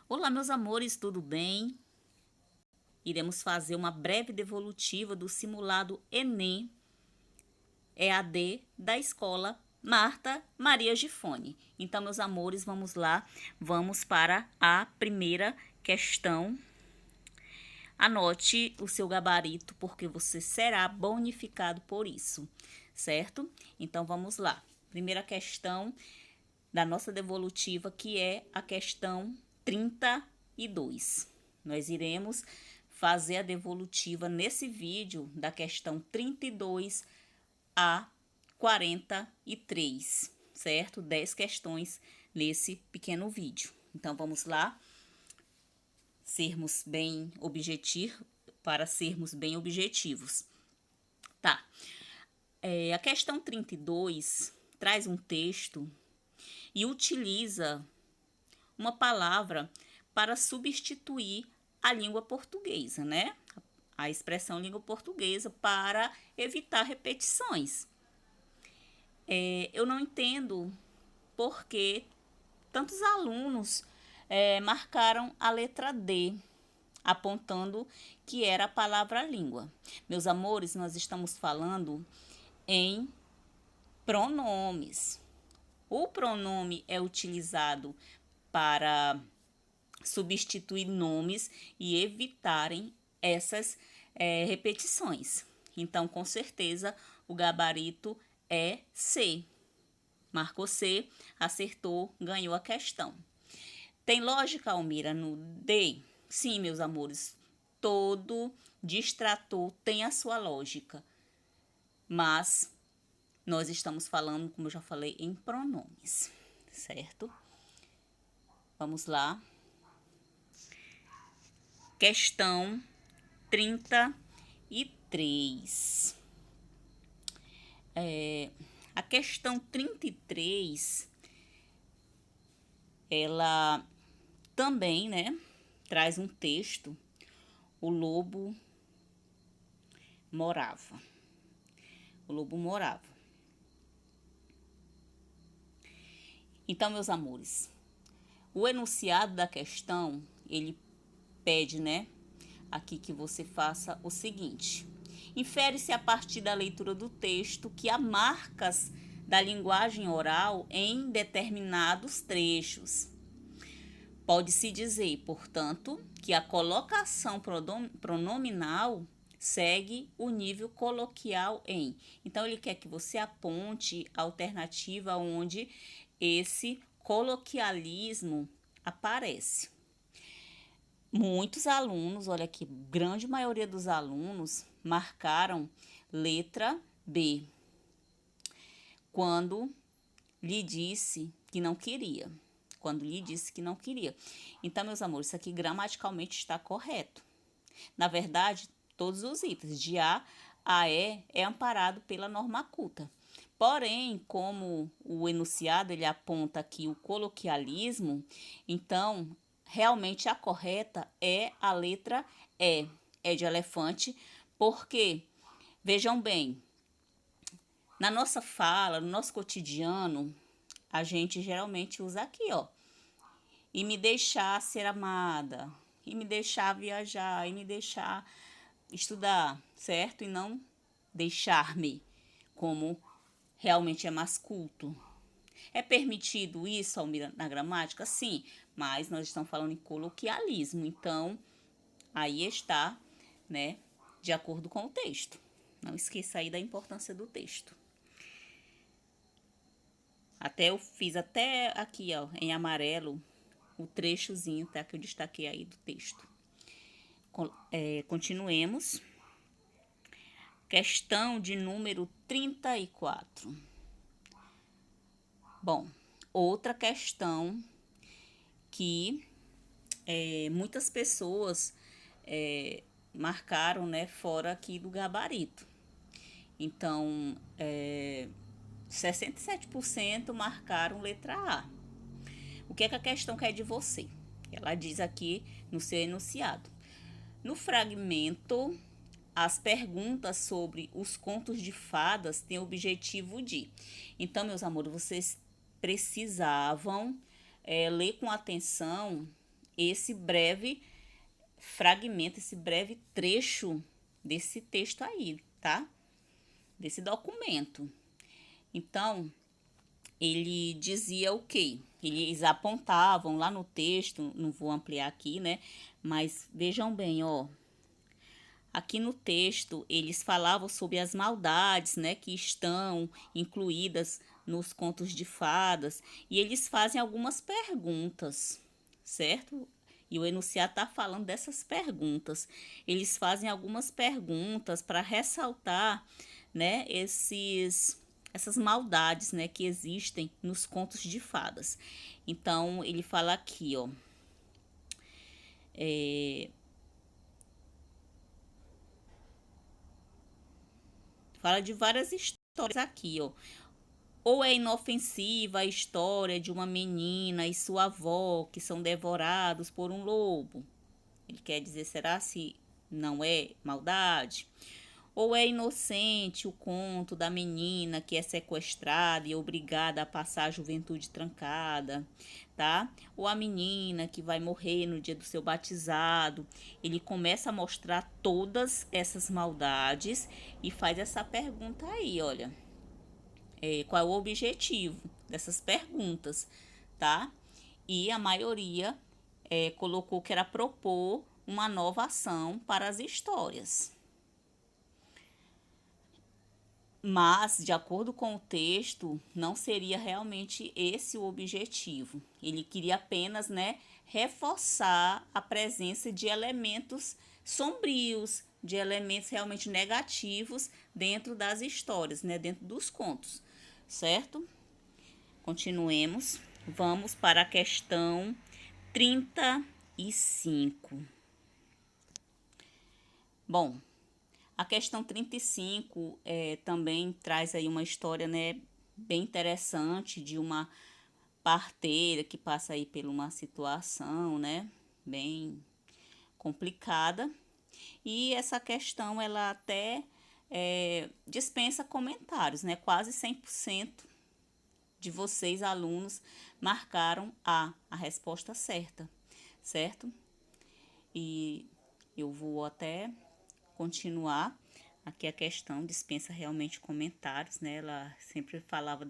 Olá, meus amores, tudo bem? Iremos fazer uma breve devolutiva do simulado Enem EAD da escola Marta Maria Gifone. Então, meus amores, vamos lá, vamos para a primeira questão. Anote o seu gabarito, porque você será bonificado por isso, certo? Então, vamos lá. Primeira questão da nossa devolutiva, que é a questão 32. Nós iremos fazer a devolutiva nesse vídeo da questão 32 a 43, certo? 10 questões nesse pequeno vídeo. Então, vamos lá, para sermos bem objetivos. Tá. A questão 32 traz um texto e utiliza uma palavra para substituir a língua portuguesa, né? A expressão língua portuguesa para evitar repetições. Eu não entendo por que tantos alunos marcaram a letra D, apontando que era a palavra língua. Meus amores, nós estamos falando em pronomes. O pronome é utilizado para substituir nomes e evitarem essas repetições. Então, com certeza, o gabarito é C. Marcou C, acertou, ganhou a questão. Tem lógica, Almira, no D? Sim, meus amores, todo distrator tem a sua lógica, mas nós estamos falando, como eu já falei, em pronomes, certo? Vamos lá. Questão 33. A questão 33, ela também, né, traz um texto. O lobo morava. O lobo morava. Então, meus amores, o enunciado da questão, ele pede, né, aqui que você faça o seguinte: infere-se a partir da leitura do texto que há marcas da linguagem oral em determinados trechos. Pode-se dizer, portanto, que a colocação pronominal segue o nível coloquial em. Então, ele quer que você aponte a alternativa onde esse coloquialismo aparece. Muitos alunos, olha aqui, grande maioria dos alunos marcaram letra B quando lhe disse que não queria. Então, meus amores, isso aqui gramaticalmente está correto. Na verdade, todos os itens de A a E é amparado pela norma culta. Porém, como o enunciado ele aponta aqui o coloquialismo, então realmente a correta é a letra E. É de elefante, porque, vejam bem, na nossa fala, no nosso cotidiano, a gente geralmente usa aqui, ó. E me deixar ser amada, e me deixar viajar, e me deixar estudar, certo? E não deixar-me, como realmente é mais culto. É permitido isso, Almira, na gramática? Sim, mas nós estamos falando em coloquialismo, então aí está, né, de acordo com o texto. Não esqueça aí da importância do texto. Até eu fiz até aqui, ó, em amarelo, o trechozinho, tá, que eu destaquei aí do texto. Continuemos. Questão de número 34. Bom, outra questão que muitas pessoas marcaram, né, fora aqui do gabarito. Então, 67% marcaram letra A. O que é que a questão quer de você? Ela diz aqui no seu enunciado: no fragmento, as perguntas sobre os contos de fadas têm o objetivo de. Então, meus amores, vocês precisavam ler com atenção esse breve fragmento, esse breve trecho desse texto aí, tá? Desse documento. Então, ele dizia o quê? Eles apontavam lá no texto, não vou ampliar aqui, né? Mas vejam bem, ó. Aqui no texto, eles falavam sobre as maldades, né, que estão incluídas nos contos de fadas, e eles fazem algumas perguntas, certo? E o enunciado está falando dessas perguntas. Eles fazem algumas perguntas para ressaltar, né, essas maldades, né, que existem nos contos de fadas. Então, ele fala aqui, ó, fala de várias histórias aqui, ó. Ou é inofensiva a história de uma menina e sua avó que são devorados por um lobo. Ele quer dizer, será se não é maldade? Ou é inocente o conto da menina que é sequestrada e obrigada a passar a juventude trancada, tá? Ou a menina que vai morrer no dia do seu batizado. Ele começa a mostrar todas essas maldades e faz essa pergunta aí, olha. Qual é o objetivo dessas perguntas, tá? E a maioria colocou que era propor uma nova ação para as histórias. Mas, de acordo com o texto, não seria realmente esse o objetivo. Ele queria apenas, né, reforçar a presença de elementos sombrios, de elementos realmente negativos dentro das histórias, né, dentro dos contos, certo? Continuemos. Vamos para a questão 35. Bom, a questão 35 também traz aí uma história, né, bem interessante de uma parteira que passa aí por uma situação, né, bem complicada. E essa questão, ela até dispensa comentários, né, quase 100% de vocês, alunos, marcaram a resposta certa, certo? E eu vou até continuar aqui a questão, dispensa realmente comentários, né? Ela sempre falava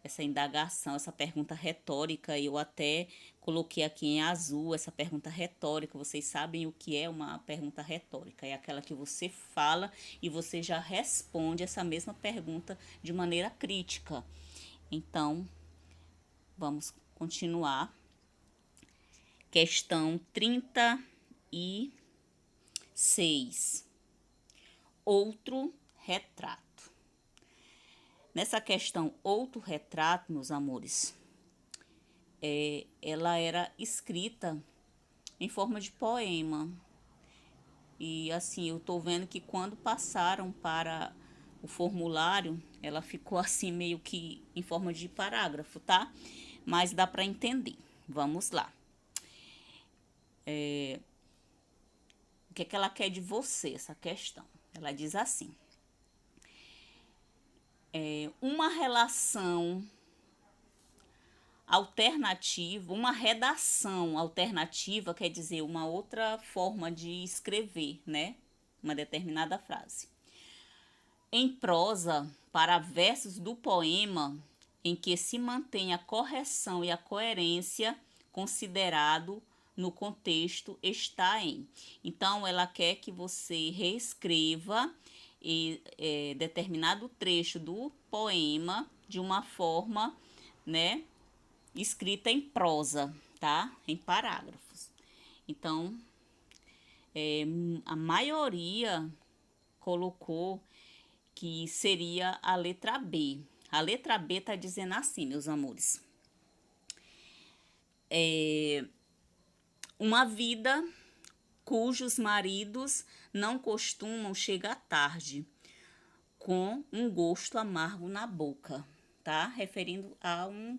essa indagação, essa pergunta retórica. Eu até coloquei aqui em azul essa pergunta retórica. Vocês sabem o que é uma pergunta retórica? É aquela que você fala e você já responde essa mesma pergunta de maneira crítica. Então, vamos continuar. Questão 36. Outro retrato. Nessa questão, outro retrato, meus amores, ela era escrita em forma de poema. E assim, eu tô vendo que quando passaram para o formulário, ela ficou assim meio que em forma de parágrafo, tá? Mas dá para entender. Vamos lá. O que é que ela quer de você, essa questão? Ela diz assim: uma relação alternativa, uma redação alternativa quer dizer uma outra forma de escrever, né? Uma determinada frase. Em prosa, para versos do poema, em que se mantém a correção e a coerência considerado no contexto está em. Então, ela quer que você reescreva determinado trecho do poema de uma forma, né, escrita em prosa, tá? Em parágrafos. Então, a maioria colocou que seria a letra B. A letra B tá dizendo assim, meus amores. Uma vida cujos maridos não costumam chegar tarde, com um gosto amargo na boca, tá? Referindo a um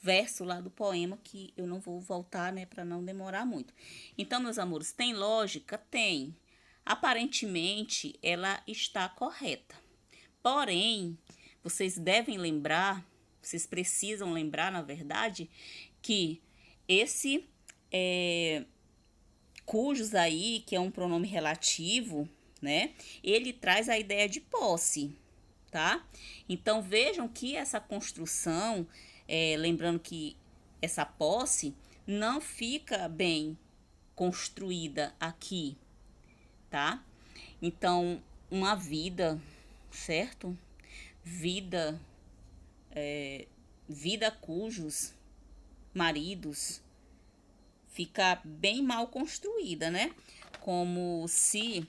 verso lá do poema que eu não vou voltar, né, para não demorar muito. Então, meus amores, tem lógica? Tem. Aparentemente, ela está correta. Porém, vocês devem lembrar, vocês precisam lembrar, na verdade, que esse cujos aí, que é um pronome relativo, né? Ele traz a ideia de posse, tá? Então vejam que essa construção, lembrando que essa posse não fica bem construída aqui, tá? Então, uma vida, certo? Vida, vida cujos maridos fica bem mal construída, né? Como se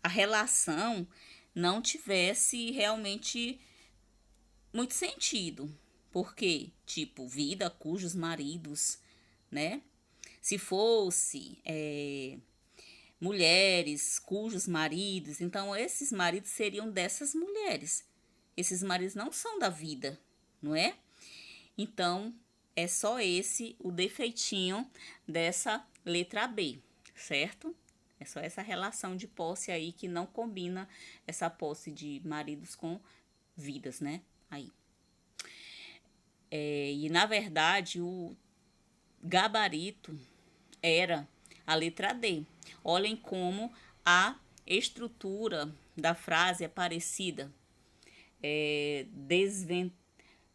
a relação não tivesse realmente muito sentido. Porque, tipo, vida cujos maridos, né? Se fosse mulheres cujos maridos, então esses maridos seriam dessas mulheres. Esses maridos não são da vida, não é? Então, é só esse o defeitinho dessa letra B, certo? É só essa relação de posse aí que não combina essa posse de maridos com vidas, né? Aí. E na verdade o gabarito era a letra D. Olhem como a estrutura da frase é parecida.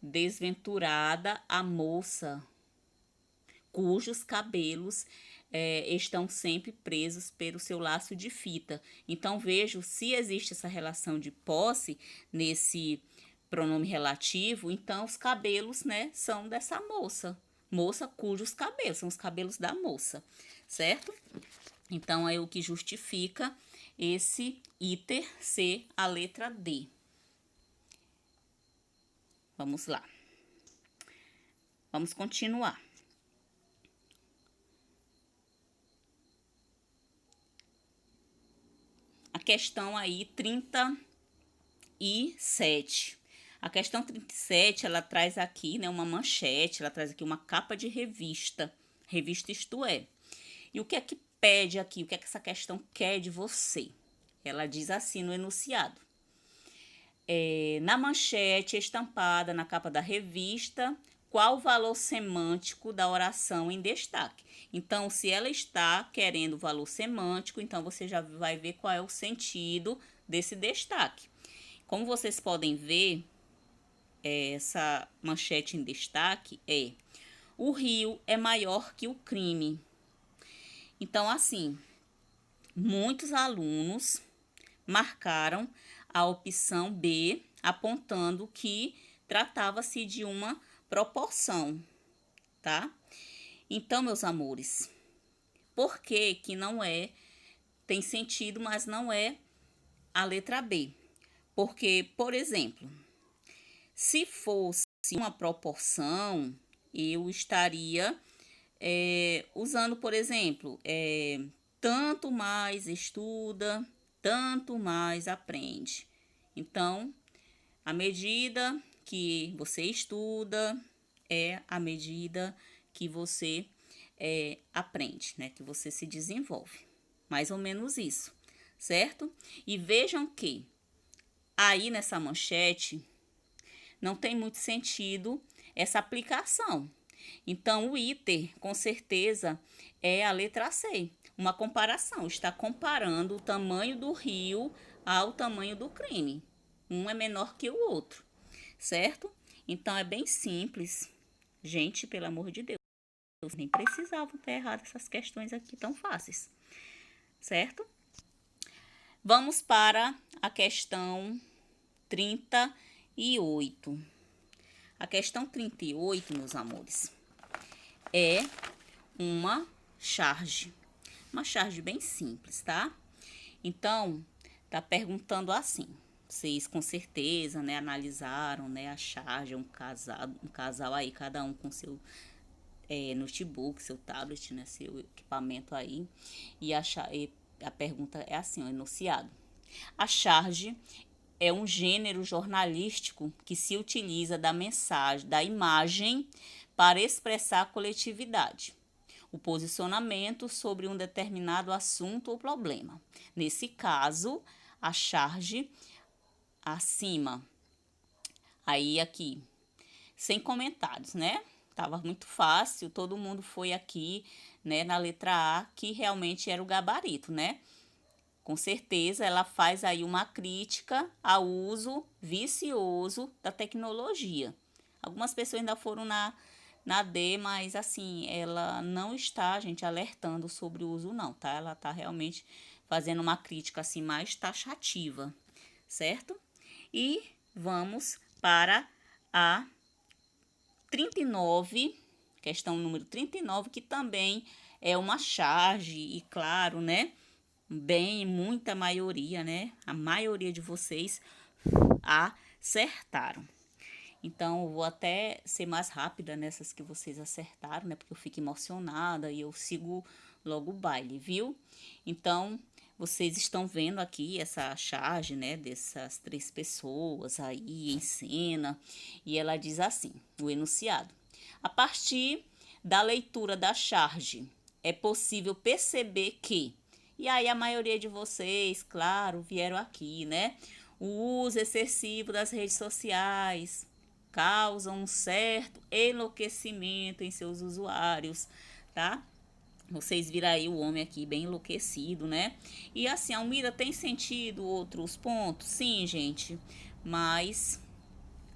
Desventurada a moça cujos cabelos estão sempre presos pelo seu laço de fita. Então, vejo se existe essa relação de posse nesse pronome relativo, então os cabelos, né, são dessa moça. Moça cujos cabelos, são os cabelos da moça, certo? Então, é o que justifica esse iter ser a letra D. Vamos lá. Vamos continuar. A questão aí 37. A questão 37, ela traz aqui, né, uma manchete, ela traz aqui uma capa de revista. Revista Isto É. E o que é que pede aqui? O que é que essa questão quer de você? Ela diz assim no enunciado. Na manchete estampada na capa da revista, qual o valor semântico da oração em destaque? Então, se ela está querendo o valor semântico, então você já vai ver qual é o sentido desse destaque. Como vocês podem ver, essa manchete em destaque é: o rio é maior que o crime. Então, assim, muitos alunos marcaram a opção B, apontando que tratava-se de uma proporção, tá? Então, meus amores, por que que não é, tem sentido, mas não é a letra B? Porque, por exemplo, se fosse uma proporção, eu estaria usando, por exemplo, tanto mais estuda, tanto mais aprende. Então, a medida que você estuda é a medida que você aprende, né? Que você se desenvolve. Mais ou menos isso, certo? E vejam que aí nessa manchete não tem muito sentido essa aplicação. Então, o iter, com certeza, é a letra C. Uma comparação. Está comparando o tamanho do rio ao tamanho do crime. Um é menor que o outro, certo? Então, é bem simples. Gente, pelo amor de Deus, nem precisavam ter errado essas questões aqui tão fáceis, certo? Vamos para a questão 38. A questão 38, meus amores, é uma charge. Uma charge bem simples, tá? Então, tá perguntando assim. Vocês com certeza, né, analisaram, né, a charge, um casal aí, cada um com seu notebook, seu tablet, né, seu equipamento aí. E a pergunta é assim, o enunciado. A charge é um gênero jornalístico que se utiliza da mensagem, da imagem, para expressar a coletividade, o posicionamento sobre um determinado assunto ou problema. Nesse caso, a charge acima. Aí aqui, sem comentários, né? Tava muito fácil, todo mundo foi aqui, né, na letra A, que realmente era o gabarito, né? Com certeza ela faz aí uma crítica ao uso vicioso da tecnologia. Algumas pessoas ainda foram na D, mas assim, ela não está, gente, alertando sobre o uso não, tá? Ela tá realmente fazendo uma crítica assim mais taxativa, certo? E vamos para a 39, questão número 39, que também é uma charge, e claro, né? Bem, muita maioria, né? A maioria de vocês acertaram. Então, eu vou até ser mais rápida nessas que vocês acertaram, né? Porque eu fico emocionada e eu sigo logo o baile, viu? Então, vocês estão vendo aqui essa charge, né? Dessas 3 pessoas aí em cena. E ela diz assim, o enunciado. A partir da leitura da charge, é possível perceber que... E aí a maioria de vocês, claro, vieram aqui, né? O uso excessivo das redes sociais causa um certo enlouquecimento em seus usuários, tá? Vocês viram aí o homem aqui bem enlouquecido, né? E assim, Almira, tem sentido outros pontos? Sim, gente, mas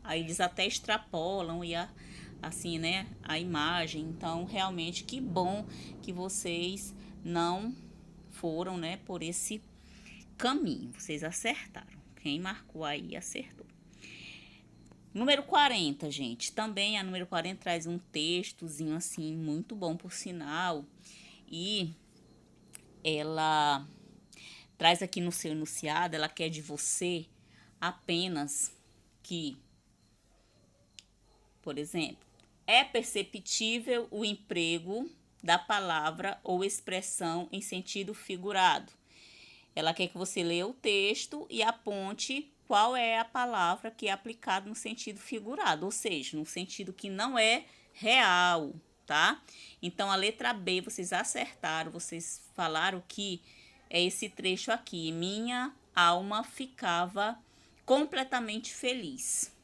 aí eles até extrapolam e assim, né, a imagem. Então, realmente, que bom que vocês não foram, né, por esse caminho. Vocês acertaram. Quem marcou aí acertou. Número 40, gente. Também a número 40 traz um textozinho assim, muito bom por sinal. E ela traz aqui no seu enunciado, ela quer de você apenas que, por exemplo, é perceptível o emprego da palavra ou expressão em sentido figurado. Ela quer que você leia o texto e aponte qual é a palavra que é aplicada no sentido figurado, ou seja, no sentido que não é real, tá? Então, a letra B, vocês acertaram, vocês falaram que é esse trecho aqui. Minha alma ficava completamente feliz.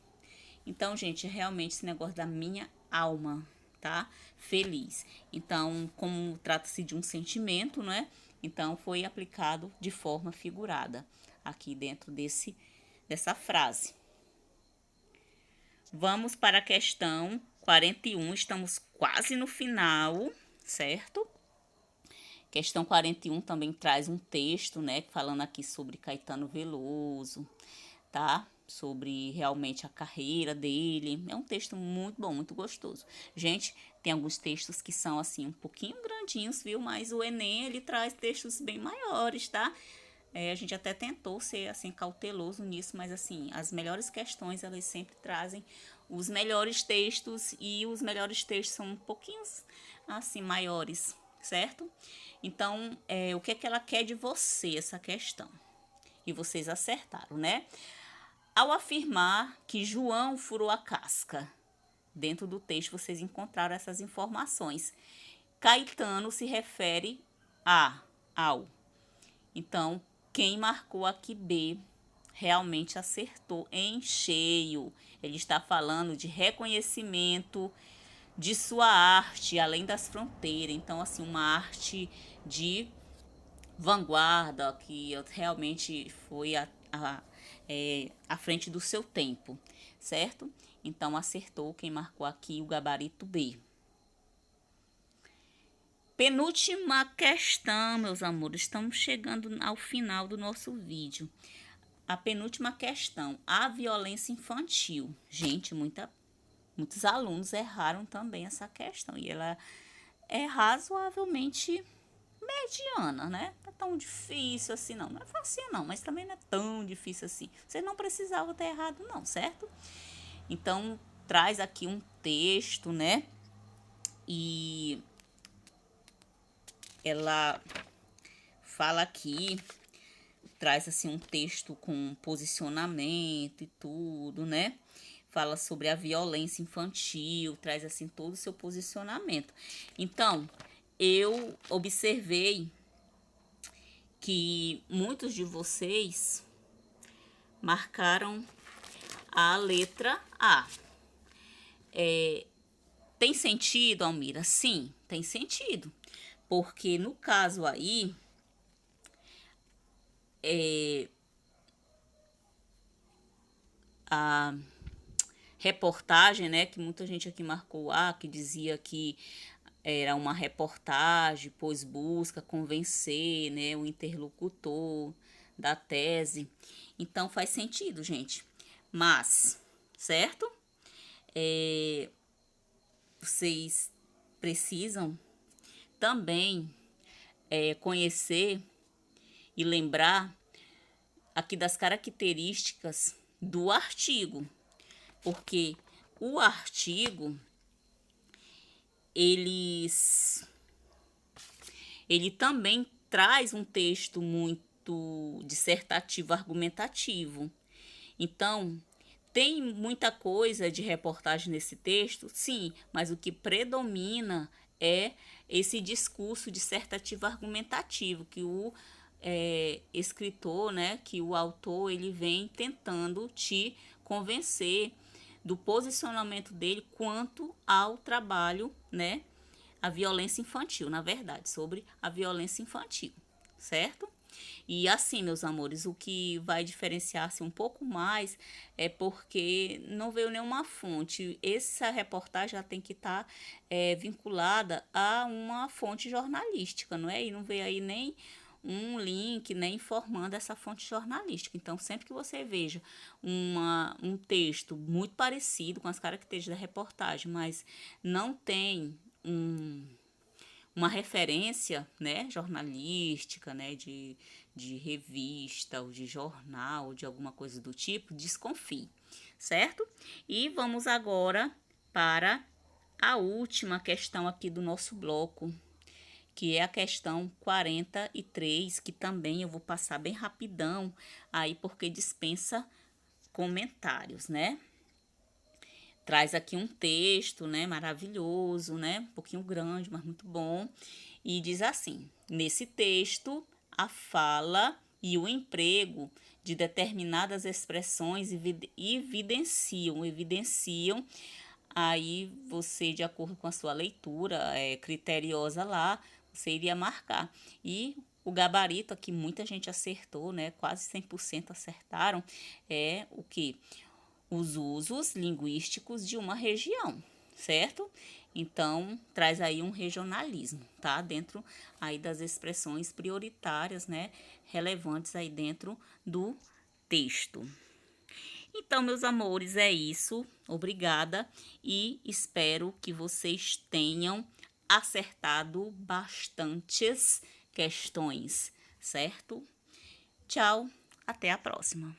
Então, gente, realmente esse negócio da minha alma, tá? Feliz. Então, como trata-se de um sentimento, né? Então, foi aplicado de forma figurada aqui dentro dessa frase. Vamos para a questão 41, estamos quase no final, certo? Questão 41 também traz um texto, né? Falando aqui sobre Caetano Veloso, tá? Sobre realmente a carreira dele. É um texto muito bom, muito gostoso. Gente, tem alguns textos que são assim um pouquinho grandinhos, viu? Mas o Enem, ele traz textos bem maiores, tá? A gente até tentou ser assim cauteloso nisso, mas assim, as melhores questões, elas sempre trazem os melhores textos, e os melhores textos são um pouquinho assim maiores, certo? Então, o que é que ela quer de você, essa questão? E vocês acertaram, né? Ao afirmar que João furou a casca, dentro do texto vocês encontraram essas informações. Caetano se refere ao. Então, quem marcou aqui B realmente acertou em cheio. Ele está falando de reconhecimento de sua arte além das fronteiras. Então, assim, uma arte de vanguarda que realmente foi à frente do seu tempo, certo? Então, acertou quem marcou aqui o gabarito B. Penúltima questão, meus amores, estamos chegando ao final do nosso vídeo. A penúltima questão, a violência infantil. Gente, muitos alunos erraram também essa questão, e ela é razoavelmente mediana, né? Não é tão difícil assim, não. Não é fácil, não, mas também não é tão difícil assim. Você não precisava ter errado, não, certo? Então, traz aqui um texto, né? E ela fala aqui, traz assim um texto com posicionamento e tudo, né? Fala sobre a violência infantil, traz assim todo o seu posicionamento. Então, eu observei que muitos de vocês marcaram a letra A. Tem sentido, Almira? Sim, tem sentido. Porque no caso aí, a reportagem, né, que muita gente aqui marcou, que dizia que era uma reportagem, pois busca convencer, né, o interlocutor da tese. Então faz sentido, gente. Mas, certo? Vocês precisam também conhecer e lembrar aqui das características do artigo, porque o artigo ele também traz um texto muito dissertativo, argumentativo. Então, tem muita coisa de reportagem nesse texto, sim, mas o que predomina é esse discurso dissertativo argumentativo que o escritor, né, que o autor, ele vem tentando te convencer do posicionamento dele quanto ao trabalho, né, a violência infantil, na verdade, sobre a violência infantil, certo? E assim, meus amores, o que vai diferenciar-se um pouco mais é porque não veio nenhuma fonte. Essa reportagem já tem que estar vinculada a uma fonte jornalística, não é? E não veio aí nem um link, nem informando essa fonte jornalística. Então, sempre que você veja um texto muito parecido com as características da reportagem, mas não tem uma referência, né, jornalística, né, de revista ou de jornal, de alguma coisa do tipo, desconfie, certo? E vamos agora para a última questão aqui do nosso bloco, que é a questão 43, que também eu vou passar bem rapidão aí porque dispensa comentários, né? Traz aqui um texto, né, maravilhoso, né, um pouquinho grande, mas muito bom, e diz assim: nesse texto, a fala e o emprego de determinadas expressões evidenciam, aí você, de acordo com a sua leitura criteriosa lá, você iria marcar. E o gabarito aqui, muita gente acertou, né, quase 100% acertaram, é o que? Os usos linguísticos de uma região, certo? Então, traz aí um regionalismo, tá? Dentro aí das expressões prioritárias, né? Relevantes aí dentro do texto. Então, meus amores, é isso. Obrigada e espero que vocês tenham acertado bastantes questões, certo? Tchau, até a próxima.